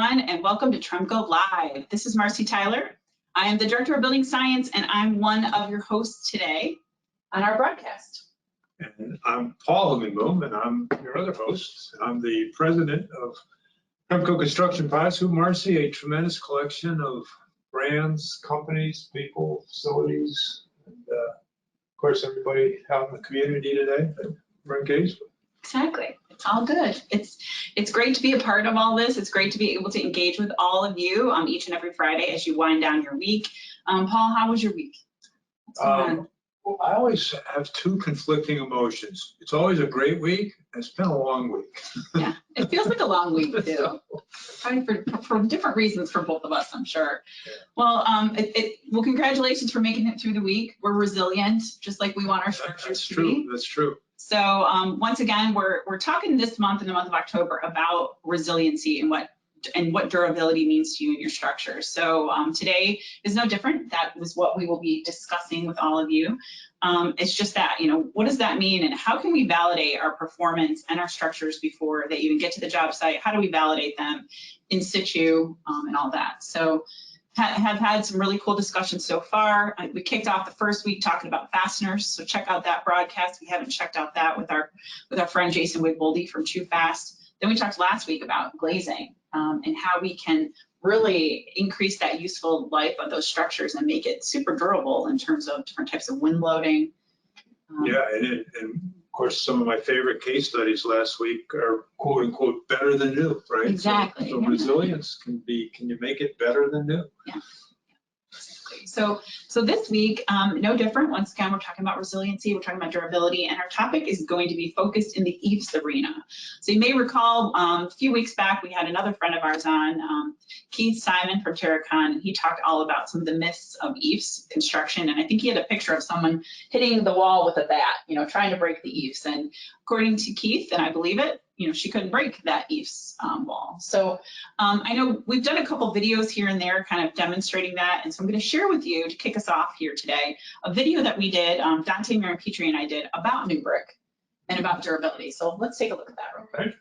everyone, and welcome to Tremco Live. This is Marcy Tyler. I am the Director of Building Science, and I'm one of your hosts today on our broadcast. And I'm Paul Hugenboom, and I'm your other host. I'm the president of Tremco Construction Products, who Marcy, a tremendous collection of brands, companies, people, facilities, and of course, everybody out in the community today that we're engaged with. Exactly. It's all good. It's great to be a part of all this. It's great to be able to engage with all of you each and every Friday as you wind down your week. Paul, how was your week? Well, I always have two conflicting emotions. It's always a great week. It's been a long week. Yeah, it feels like a long week too. Probably for different reasons for both of us, I'm sure. Yeah. Well, congratulations for making it through the week. We're resilient, just like we want our structures to be. That's true. So once again, we're talking this month, in the month of October, about resiliency and what durability means to you and your structures. So today is no different. That was what we will be discussing with all of you. It's just that, what does that mean, and how can we validate our performance and our structures before they even get to the job site? How do we validate them in situ and all that? So have had some really cool discussions so far. We kicked off the first week talking about fasteners, so check out that broadcast. We haven't checked out that with our friend Jason Wigboldy from Too Fast. Then we talked last week about glazing and how we can really increase that useful life of those structures and make it super durable in terms of different types of wind loading. Yeah, and of course, some of my favorite case studies last week are quote unquote better than new, right? Exactly. So resilience can you make it better than new? Yeah. So this week, no different. Once again, we're talking about resiliency, we're talking about durability, and our topic is going to be focused in the EIFS arena. So you may recall a few weeks back, we had another friend of ours on, Keith Simon from Terracon, and he talked all about some of the myths of EIFS construction, and I think he had a picture of someone hitting the wall with a bat, trying to break the EIFS. And according to Keith, and I believe it, she couldn't break that EIFS wall. So I know we've done a couple videos here and there kind of demonstrating that. And so I'm going to share with you, to kick us off here today, a video that we did, Dante, Maren Petrie and I did, about new brick and about durability. So let's take a look at that real quick.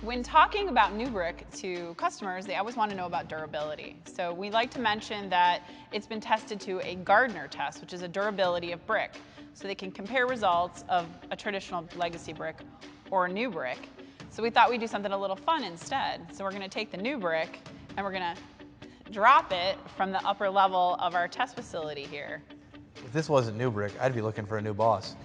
When talking about new brick to customers, they always want to know about durability. So we like to mention that it's been tested to a Gardner test, which is a durability of brick. So they can compare results of a traditional legacy brick or a new brick. So we thought we'd do something a little fun instead. So we're going to take the new brick and we're going to drop it from the upper level of our test facility here. If this wasn't new brick, I'd be looking for a new boss.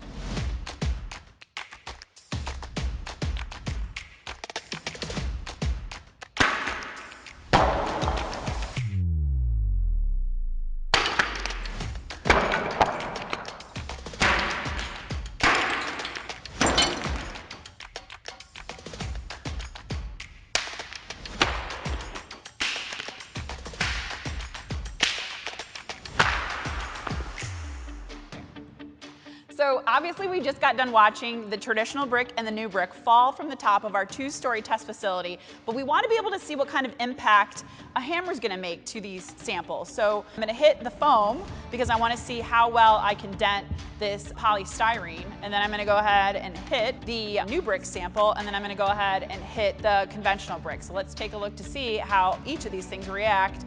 So obviously we just got done watching the traditional brick and the new brick fall from the top of our 2-story test facility, but we want to be able to see what kind of impact a hammer is going to make to these samples. So I'm going to hit the foam because I want to see how well I can dent this polystyrene, and then I'm going to go ahead and hit the new brick sample, and then I'm going to go ahead and hit the conventional brick. So let's take a look to see how each of these things react.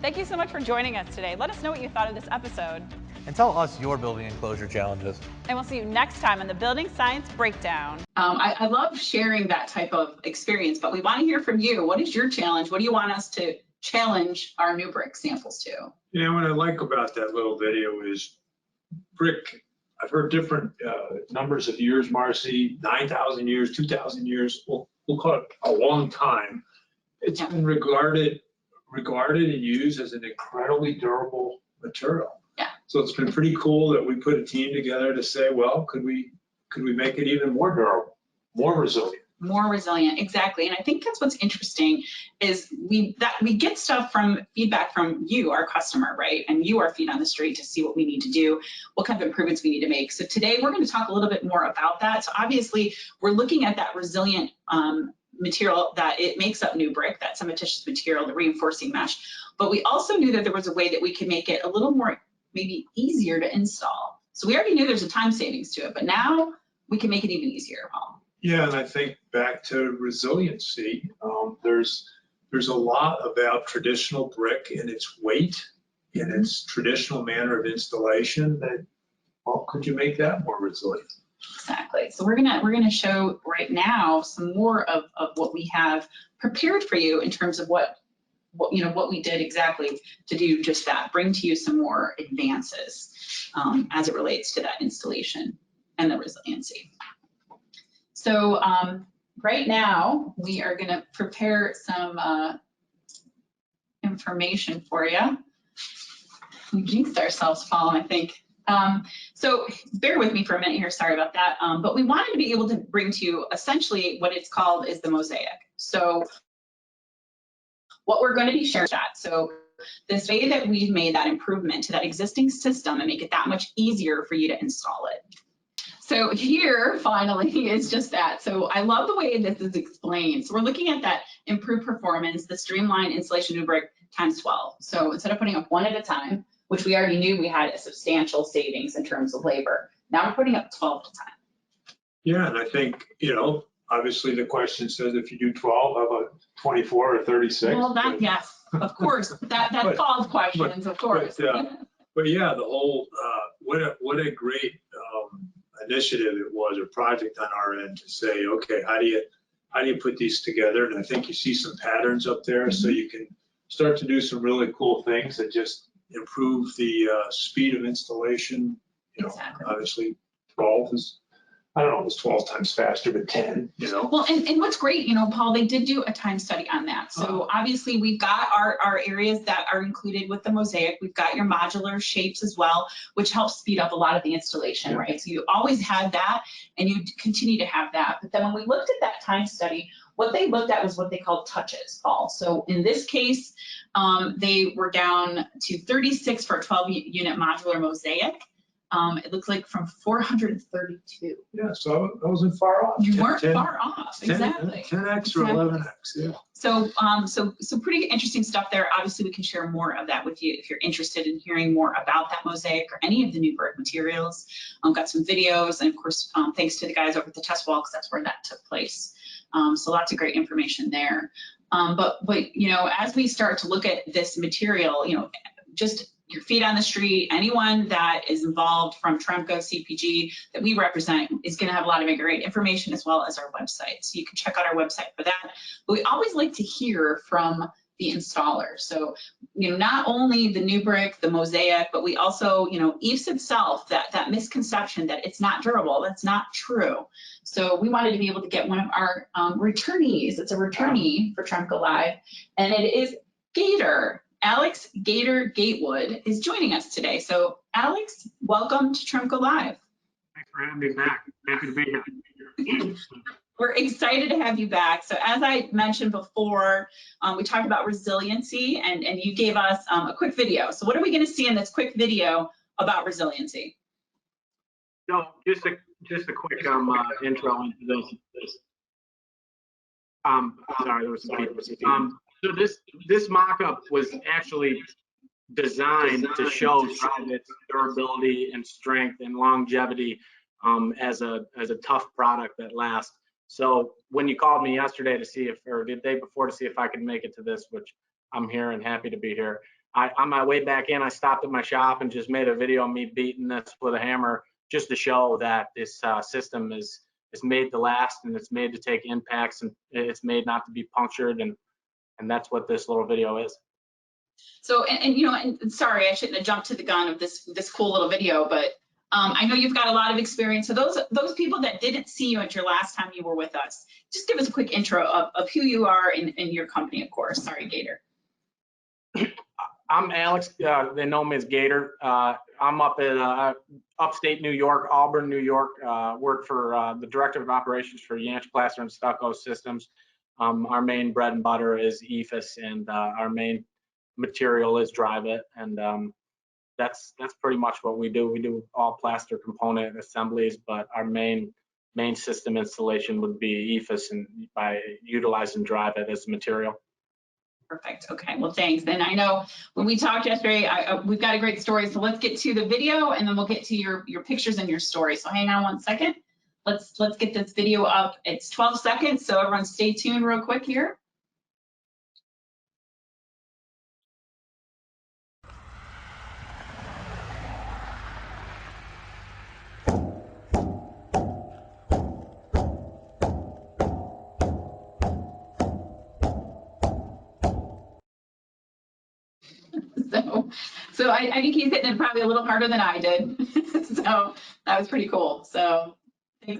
Thank you so much for joining us today. Let us know what you thought of this episode. And tell us your building enclosure challenges. And we'll see you next time on the Building Science Breakdown. I love sharing that type of experience, but we want to hear from you. What is your challenge? What do you want us to challenge our new brick samples to? What I like about that little video is brick. I've heard different numbers of years, Marcy, 9,000 years, 2,000 years. We'll call it a long time. It's been regarded regarded and used as an incredibly durable material. Yeah. So it's been pretty cool that we put a team together to say, well, could we make it even more durable, more resilient? More resilient, exactly. And I think that's what's interesting is we get feedback from you, our customer, right? And you, our feet on the street, to see what we need to do, what kind of improvements we need to make. So today we're going to talk a little bit more about that. So obviously we're looking at that resilient material that it makes up new brick, that cementitious material, the reinforcing mesh. But we also knew that there was a way that we could make it a little more, maybe easier to install. So we already knew there's a time savings to it, but now we can make it even easier, Paul. Yeah, and I think back to resiliency, there's a lot about traditional brick and its weight and its traditional manner of installation that, well, could you make that more resilient? Exactly. So we're gonna show right now some more of what we have prepared for you in terms of what we did exactly to do just that, bring to you some more advances as it relates to that installation and the resiliency. So right now we are going to prepare some information for you. We jinxed ourselves, Paul, I think. So bear with me for a minute here, sorry about that. But we wanted to be able to bring to you essentially what it's called is the mosaic. So what we're going to be sharing that. So this way that we've made that improvement to that existing system and make it that much easier for you to install it. So here, finally, is just that. So I love the way this is explained. So we're looking at that improved performance, the streamlined installation new brick times 12. So instead of putting up one at a time, which we already knew we had a substantial savings in terms of labor, now we're putting up 12 at a time. Yeah, and I think, obviously the question says if you do 12, how about 24 or 36? Well, yes, of course, that falls questions, of course. But yeah, the whole, what a great initiative it was, or project on our end to say, okay, how do you put these together? And I think you see some patterns up there, so you can start to do some really cool things that just improve the speed of installation. Exactly. Obviously 12 is, I don't know if it's 12 times faster, but 10, Well, and what's great, Paul, they did do a time study on that. So obviously we've got our areas that are included with the mosaic. We've got your modular shapes as well, which helps speed up a lot of the installation, right? So you always had that and you continue to have that. But then when we looked at that time study, what they looked at was what they called touches, Paul. So in this case, they were down to 36 for a 12-unit modular mosaic. It looks like from 432. Yeah, so I wasn't far off. You weren't far off, exactly. 10x or 11x, yeah. So pretty interesting stuff there. Obviously, we can share more of that with you if you're interested in hearing more about that mosaic or any of the new brick materials. Got some videos, and of course, thanks to the guys over at the test wall, because that's where that took place. So lots of great information there. But as we start to look at this material, just your feet on the street, anyone that is involved from Tremco, CPG that we represent is going to have a lot of great information as well as our website. So you can check out our website for that. But we always like to hear from the installer. So, not only the new brick, the mosaic, but we also, EIFS itself, that misconception that it's not durable, that's not true. So we wanted to be able to get one of our returnees. It's a returnee for Tremco Live, and it is Gator. Alex Gator Gatewood is joining us today. So Alex, welcome to Tremco Live. Thanks for having me back. Happy to be here. We're excited to have you back. So as I mentioned before, we talked about resiliency and you gave us a quick video. So what are we going to see in this quick video about resiliency? So just a quick intro into this. Sorry, there was some so this mock-up was actually designed to show its durability and strength and longevity as a tough product that lasts. So when you called me yesterday to see or the day before to see if I could make it to this, which I'm here and happy to be here, on my way back in, I stopped at my shop and just made a video of me beating this with a hammer just to show that this system is made to last, and it's made to take impacts, and it's made not to be punctured, and that's what this little video is. So, and sorry, I shouldn't have jumped to the gun of this cool little video, but I know you've got a lot of experience. So those people that didn't see you at your last time you were with us, just give us a quick intro of who you are and your company, of course. Sorry, Gator. I'm Alex. They know me as Gator. I'm up in upstate New York, Auburn, New York. Work for the Director of Operations for Yantch Plaster and Stucco Systems. Our main bread and butter is EIFS, and our main material is Dryvit, and that's pretty much what we do. We do all plaster component assemblies, but our main system installation would be EIFS, and by utilizing Dryvit as material. Perfect. Okay. Well, thanks. And I know when we talked yesterday, we've got a great story. So let's get to the video, and then we'll get to your pictures and your story. So hang on one second. Let's get this video up. It's 12 seconds. So everyone stay tuned real quick here. So I think he's hitting it probably a little harder than I did. So that was pretty cool. So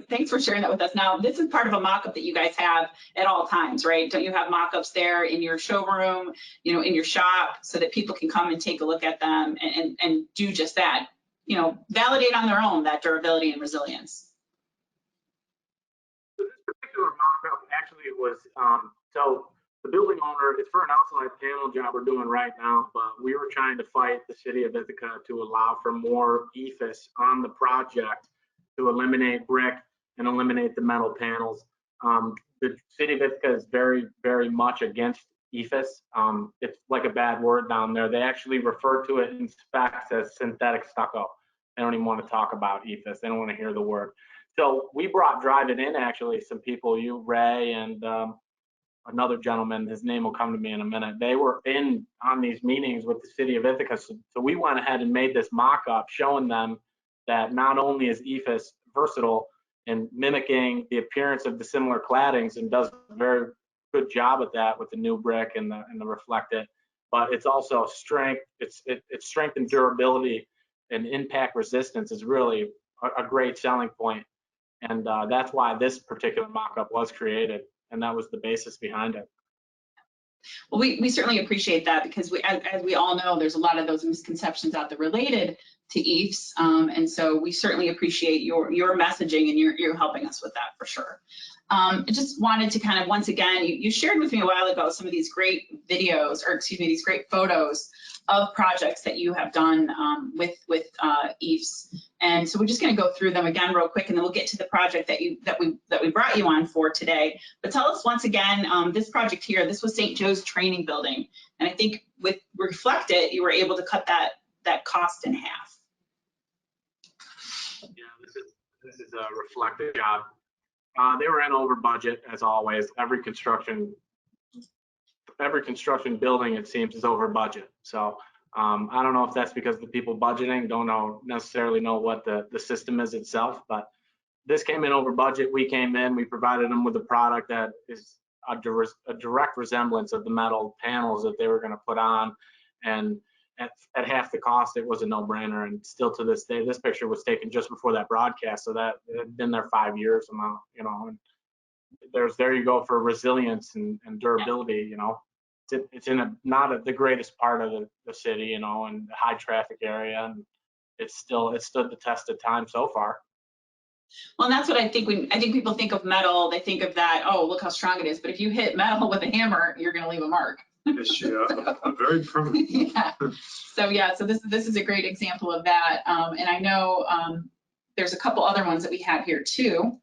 thanks for sharing that with us. Now, this is part of a mock-up that you guys have at all times, right? Don't you have mock-ups there in your showroom, you know, in your shop, so that people can come and take a look at them and do just that, you know, validate on their own that durability and resilience? So this particular mock-up actually was, so the building owner, it's for an outside panel job we're doing right now, but we were trying to fight the city of Ithaca to allow for more EIFS on the project to eliminate brick and eliminate the metal panels. The city of Ithaca is very, very much against EIFS. It's like a bad word down there. They actually refer to it in specs as synthetic stucco. They don't even want to talk about EIFS. They don't want to hear the word. So we brought Dryvit in, actually, some people, you, Ray, and another gentleman, his name will come to me in a minute. They were in on these meetings with the city of Ithaca. So we went ahead and made this mock-up showing them that not only is EIFS versatile in mimicking the appearance of the similar claddings and does a very good job at that with the new brick and the reflected, but it's also strength, it's strength and durability and impact resistance is really a great selling point. And that's why this particular mock-up was created. And that was the basis behind it. Well, we certainly appreciate that, because as we all know, there's a lot of those misconceptions out there related to EIFS. And so we certainly appreciate your messaging, and you're helping us with that for sure. I just wanted to kind of, once again, you shared with me a while ago some of these great videos, or excuse me, these great photos of projects that you have done with EIFS. And so we're just going to go through them again real quick, and then we'll get to the project that we brought you on for today. But tell us once again, this project here, this was St. Joe's Training Building, and I think with Reflect It, you were able to cut that cost in half. Yeah, this is a reflective job. They were in over budget as always. Every construction building, it seems, is over budget. So I don't know if that's because the people budgeting don't necessarily know what the system is itself, but this came in over budget. We came in, we provided them with a product that is a direct resemblance of the metal panels that they were going to put on, and at half the cost, it was a no-brainer. And still to this day, this picture was taken just before that broadcast, so that it had been there 5 years amount, you know. And there you go for resilience and durability, you know. It's in not the greatest part of the city, you know, and high traffic area, and it stood the test of time so far. Well, and that's what I think. I think people think of metal, they think of that, oh, look how strong it is. But if you hit metal with a hammer, you're going to leave a mark. Yes, yeah, very permanent. Yeah. So yeah, so this is a great example of that. And I know there's a couple other ones that we have here too.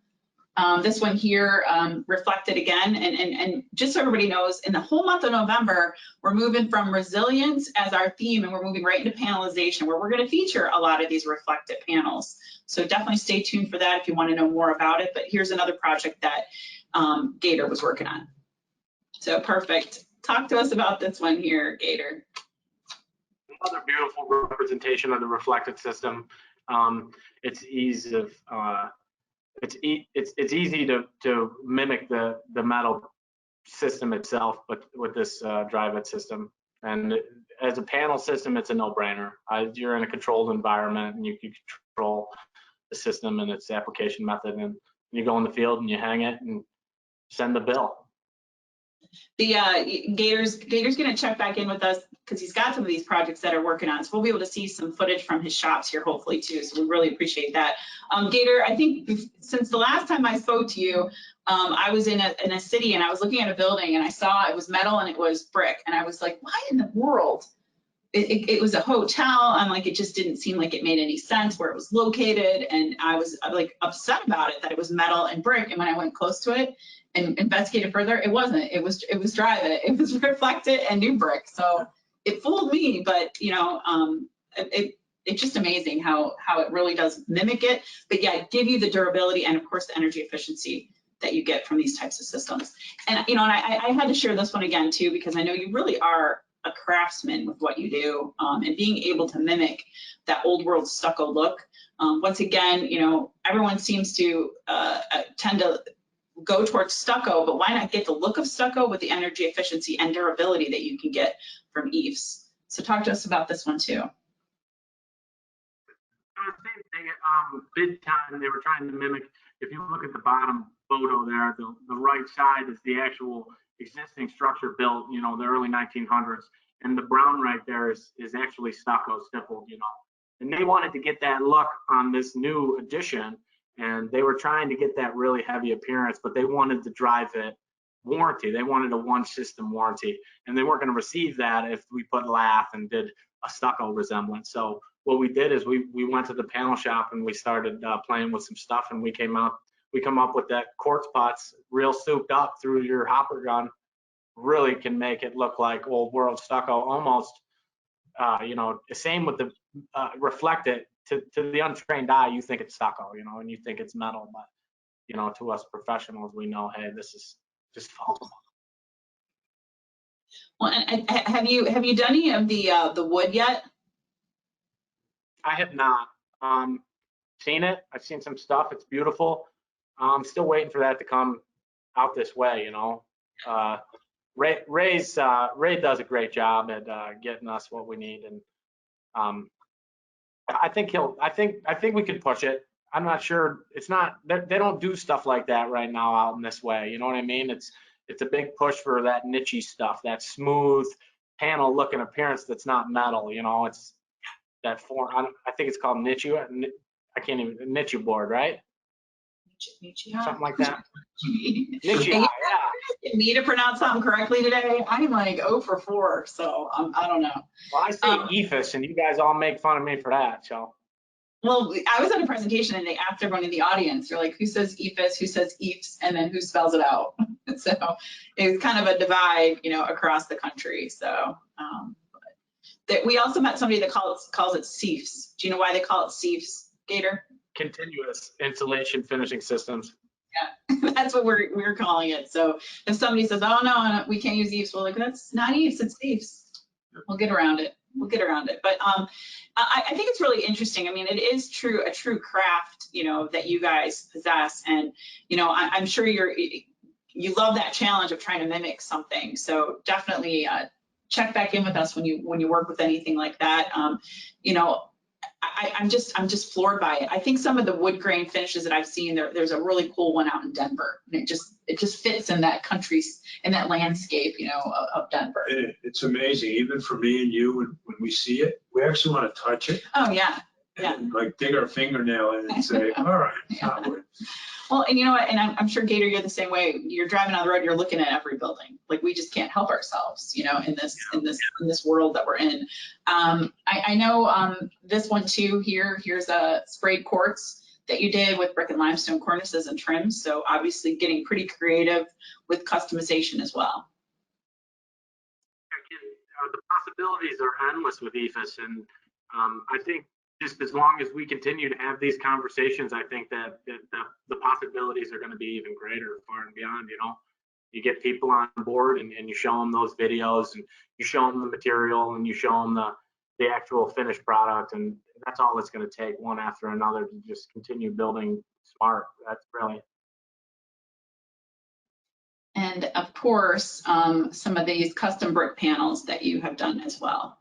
This one here, Reflected again, and just so everybody knows, in the whole month of November, we're moving from resilience as our theme, and we're moving right into panelization, where we're going to feature a lot of these reflected panels. So definitely stay tuned for that if you want to know more about it. But here's another project that Gator was working on. So perfect. Talk to us about this one here, Gator. Another beautiful representation of the reflected system. It's easy to mimic the metal system itself, but with this Dryvit system. And as a panel system, it's a no-brainer. You're in a controlled environment, and you can control the system and its application method. And you go in the field and you hang it and send the bill. The Gator's going to check back in with us because he's got some of these projects that are working on. So we'll be able to see some footage from his shops here, hopefully too. So we really appreciate that. Gator, I think since the last time I spoke to you, I was in a city and I was looking at a building and I saw it was metal and it was brick. And I was like, why in the world? It was a hotel, and like it just didn't seem like it made any sense where it was located, and I was like upset about it that it was metal and brick. And when I went close to it and investigated further, it wasn't. It was Dryvit. It was Reflected and new brick. So it fooled me, but you know, it's just amazing how it really does mimic it, but yeah, give you the durability and of course the energy efficiency that you get from these types of systems. And you know, and I had to share this one again too, because I know you really are a craftsman with what you do, and being able to mimic that old world stucco look. Once again, you know, everyone seems to tend to go towards stucco, but why not get the look of stucco with the energy efficiency and durability that you can get from eaves? So talk to us about this one too. Same thing, big time, they were trying to mimic. If you look at the bottom photo there, the right side is the actual existing structure built, you know, the early 1900s, and the brown right there is actually stucco stippled, you know. And they wanted to get that look on this new addition, and they were trying to get that really heavy appearance, but they wanted the Dryvit warranty. They wanted a one system warranty, and they weren't going to receive that if we put lath and did a stucco resemblance. So what we did is we went to the panel shop and we started playing with some stuff, and we come up with that quartz pots real souped up through your hopper gun. Really can make it look like old world stucco almost. You know, same with the Reflected. To the untrained eye, you think it's stucco, you know, and you think it's metal, but you know, to us professionals, we know, hey, this is just false. Well, and have you done any of the wood yet? I have not seen it. I've seen some stuff. It's beautiful. I'm still waiting for that to come out this way, you know. Ray does a great job at getting us what we need, and I think we can push it. I'm not sure. It's not, they don't do stuff like that right now out in this way. You know what I mean? It's a big push for that niche-y stuff, that smooth panel looking appearance that's not metal. You know, it's that form. I think it's called niche. I can't even niche board, right? Something like that. Niche, yeah. Get me to pronounce something correctly today. I'm like 0 for 4, so I don't know. Well, I say EFIS, and you guys all make fun of me for that. So. Well, I was at a presentation and they asked everyone in the audience, they're like, who says EFIS, who says EFS, and then who spells it out? So it was kind of a divide, you know, across the country. So we also met somebody that calls it CEFS. Do you know why they call it CEFS, Gator? Continuous insulation finishing systems. Yeah, that's what we're calling it. So if somebody says, oh no, we can't use EFS, we're like, that's not EFS, it's CEFS. We'll get around it. But I think it's really interesting. I mean, it is a true craft, you know, that you guys possess, and you know, I'm sure you love that challenge of trying to mimic something. So definitely check back in with us when you work with anything like that. You know, I'm just floored by it. I think some of the wood grain finishes that I've seen, there's a really cool one out in Denver, and it just fits in that in that landscape, you know, of Denver. It's amazing, even for me and you, when we see it, we actually want to touch it. Oh yeah, and like dig our fingernail in and say, all right, it's not wood. Well, and you know what, and I'm sure Gator, you're the same way. You're driving on the road, you're looking at every building. Like we just can't help ourselves, you know, in this world that we're in. I know this one too. Here's a sprayed quartz that you did with brick and limestone cornices and trims. So obviously getting pretty creative with customization as well. The possibilities are endless with EFIS, and I think just as long as we continue to have these conversations, I think that the possibilities are going to be even greater, far and beyond. You know, you get people on board and you show them those videos, and you show them the material, and you show them the actual finished product, and that's all it's going to take, one after another, to just continue building smart. That's brilliant. And of course, some of these custom brick panels that you have done as well.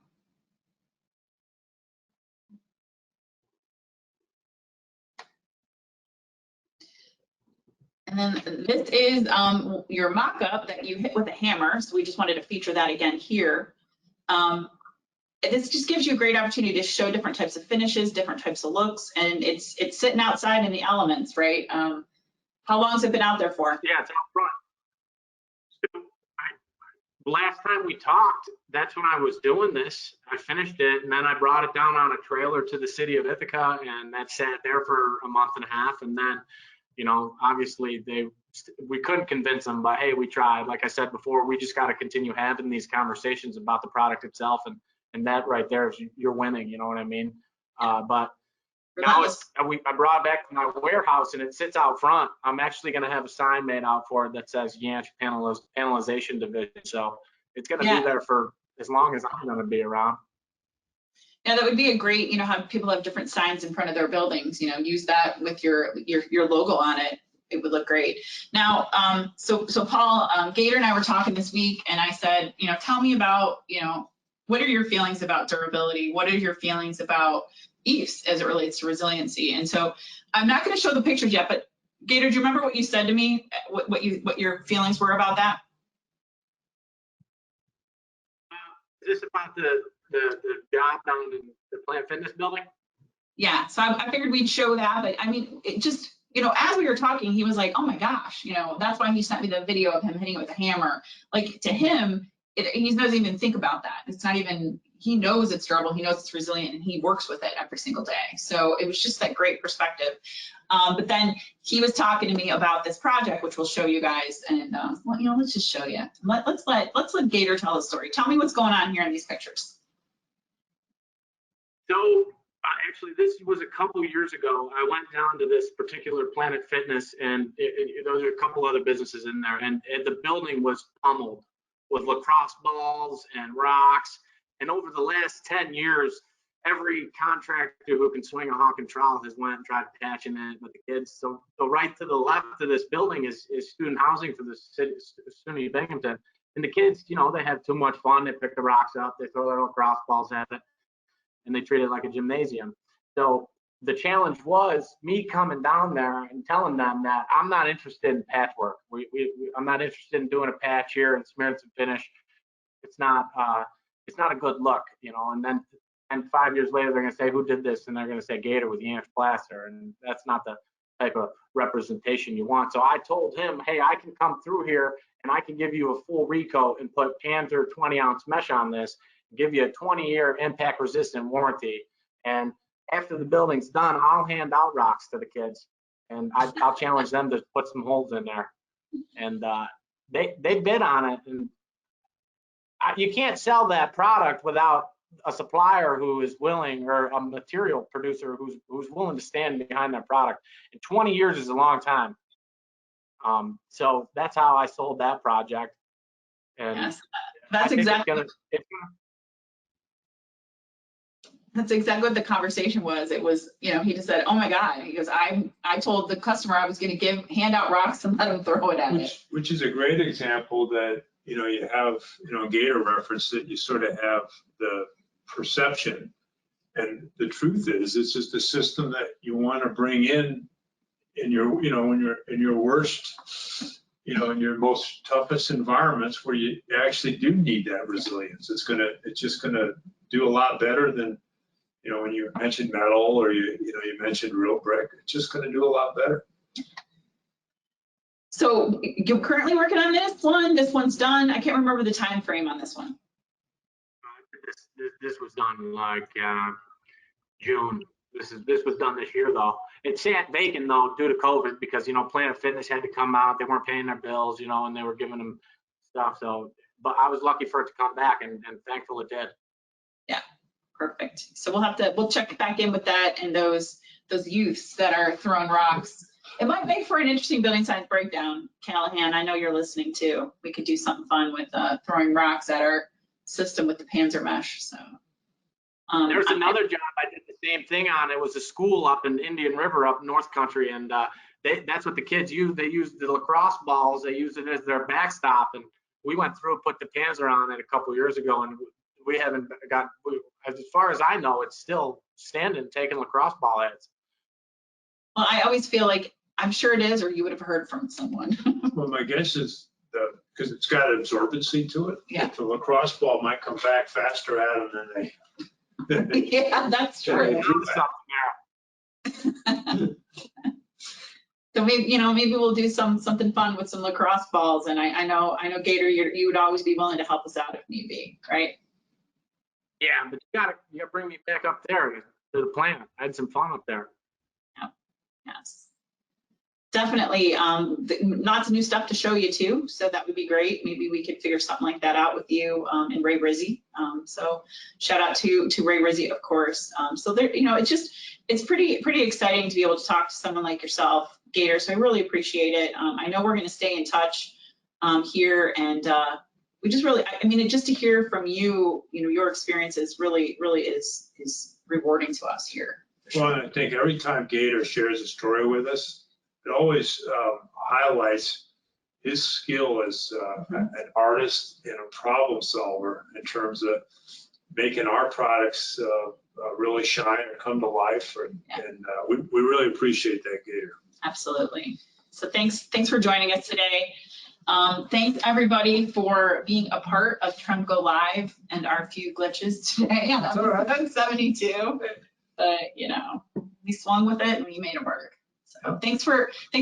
And then this is your mock-up that you hit with a hammer. So we just wanted to feature that again here. This just gives you a great opportunity to show different types of finishes, different types of looks, and it's sitting outside in the elements, right? How long has it been out there for? Yeah, it's out front. So last time we talked, that's when I was doing this. I finished it, and then I brought it down on a trailer to the city of Ithaca, and that sat there for a month and a half. And then, you know, obviously we couldn't convince them, but hey, we tried. Like I said before, we just got to continue having these conversations about the product itself, and that right there is you're winning. You know what I mean? But now I brought it back to my warehouse, and it sits out front. I'm actually going to have a sign made out for it that says Yantch Panelization Division. So it's going to be there for as long as I'm going to be around. Yeah, that would be a great, you know, have people have different signs in front of their buildings, you know, use that with your logo on it. It would look great. Now, so Paul, Gator and I were talking this week, and I said, you know, tell me about, you know, what are your feelings about durability? What are your feelings about EIFS as it relates to resiliency? And so I'm not going to show the pictures yet, but Gator, do you remember what you said to me? What your feelings were about that? Is this about the job down in the Planet Fitness building? Yeah, so I figured we'd show that, but I mean, it just, you know, as we were talking, he was like, oh my gosh, you know, that's why he sent me the video of him hitting it with a hammer. Like, to him, he doesn't even think about that. It's not even, he knows it's durable, he knows it's resilient, and he works with it every single day. So it was just that great perspective. But then he was talking to me about this project, which we'll show you guys. And well, you know, let's just show you. Let's let Gator tell the story. Tell me what's going on here in these pictures. So actually, this was a couple years ago. I went down to this particular Planet Fitness, and there were a couple other businesses in there, and the building was pummeled with lacrosse balls and rocks. And over the last 10 years, every contractor who can swing a hawk and trowel has went and tried patching it with the kids. So right to the left of this building is student housing for the city, SUNY Binghamton. And the kids, you know, they have too much fun. They pick the rocks up, they throw their lacrosse balls at it, and they treat it like a gymnasium. So the challenge was me coming down there and telling them that I'm not interested in patchwork. I'm not interested in doing a patch here and smearing some finish. It's not a good look, you know. And then 5 years later, they're going to say, who did this? And they're going to say Gator with Yantch Plaster, and that's not the type of representation you want. So I told him, hey, I can come through here and I can give you a full recoat and put Panzer 20-ounce mesh on this, give you a 20-year impact resistant warranty. And after the building's done, I'll hand out rocks to the kids, and I'll challenge them to put some holes in there. And they bid on it. And you can't sell that product without a supplier who is willing, or a material producer who's willing to stand behind that product. And 20 years is a long time. So that's how I sold that project. And yes, that's exactly what the conversation was. It was, you know, he just said, oh my God, he goes, I told the customer I was going to hand out rocks and let him throw it at it. Which is a great example that, you know, you have, you know, Gator reference that you sort of have the perception, and the truth is it's just a system that you want to bring in your, you know, when you're in your worst, you know, in your most toughest environments where you actually do need that resilience. It's just gonna do a lot better than, you know, when you mentioned metal, or you mentioned real brick. It's just gonna do a lot better. So you're currently working on this one. This one's done. I can't remember the time frame on this one. This was done like June. This was done this year though. It sat vacant though due to COVID, because, you know, Planet Fitness had to come out. They weren't paying their bills, you know, and they were giving them stuff. So, but I was lucky for it to come back, and thankful it did. Yeah, perfect. So we'll check back in with that and those youths that are throwing rocks. It might make for an interesting building science breakdown, Callahan. I know you're listening too. We could do something fun with throwing rocks at our system with the Panzer mesh. So there's another job I did the same thing on. It was a school up in Indian River, up North Country, and that's what the kids use. They use the lacrosse balls. They use it as their backstop, and we went through, put the Panzer on it a couple years ago, and we haven't got. As far as I know, it's still standing, taking lacrosse ball hits. Well, I always feel like I'm sure it is, or you would have heard from someone. Well, my guess is the because it's got absorbency to it. Yeah. The lacrosse ball might come back faster at them than they. Yeah, that's true. So maybe we'll do something fun with some lacrosse balls. And I know Gator, you would always be willing to help us out if need be, right? Yeah, but you gotta bring me back up there to the plant. I had some fun up there. Yes. Definitely. Lots of new stuff to show you too. So that would be great. Maybe we could figure something like that out with you and Ray Rizzi. So shout out to Ray Rizzi, of course. So there, it's pretty exciting to be able to talk to someone like yourself, Gator. So I really appreciate it. I know we're going to stay in touch here, and we just really, just to hear from you, your experiences really is rewarding to us here. Well, I think every time Gator shares a story with us, it always highlights his skill as an artist and a problem solver in terms of making our products really shine or come to life. And we really appreciate that, Gator. Absolutely. So thanks for joining us today. Thanks everybody for being a part of Tremco Live and our few glitches today on episode 72. But we swung with it and we made it work. So thanks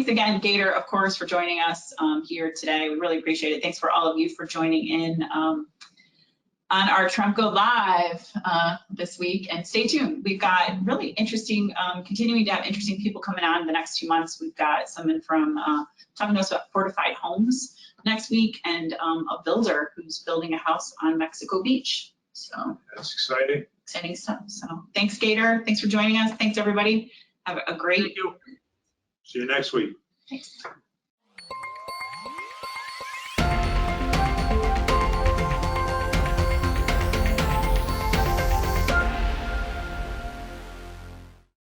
again, Gator, of course, for joining us here today. We really appreciate it. Thanks for all of you for joining in on our Tremco Live this week. And stay tuned. We've got really interesting, continuing to have interesting people coming on in the next 2 months. We've got someone from talking to us about fortified homes next week, and a builder who's building a house on Mexico Beach. So that's exciting. Exciting stuff. So thanks, Gator. Thanks for joining us. Thanks, everybody. Have a great. See you next week. Thanks.